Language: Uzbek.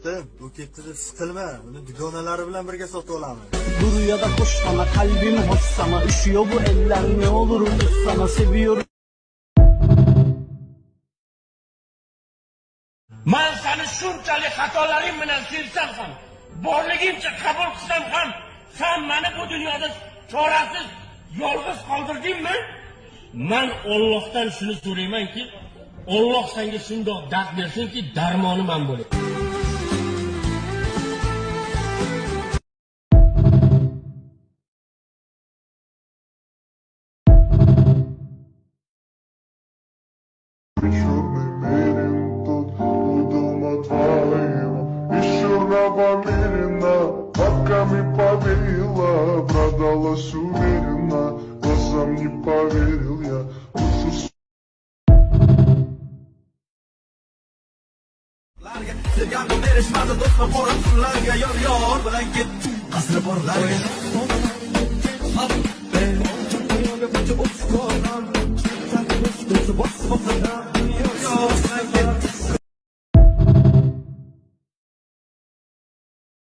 Do'stim, bu ketdi deb siqilma. Uni dugonalari bilan birga sotib olamiz. Dur ya da koş sana, kalbim hoş sana. Üşüyor bu eller, ne olur sana, seviyorum. Men seni shunchalik xatolaring bilan sevsam ham, borligimcha qabul qilsam ham, sen meni bu dunyoda chorasiz, yolg'iz qoldirdingmi? Men Allohdan shuni so'raymanki, Alloh senga shundoq dard bersinki, darmoni men bo'lay. Черный мерин тут у дома твоего. Еще намерена, бабками поверила, продалась уверенно, глазам не поверил я, душу Sevgandim erishmadi do'stlar bora kunlarga yor bilan ketdim qasri borlarga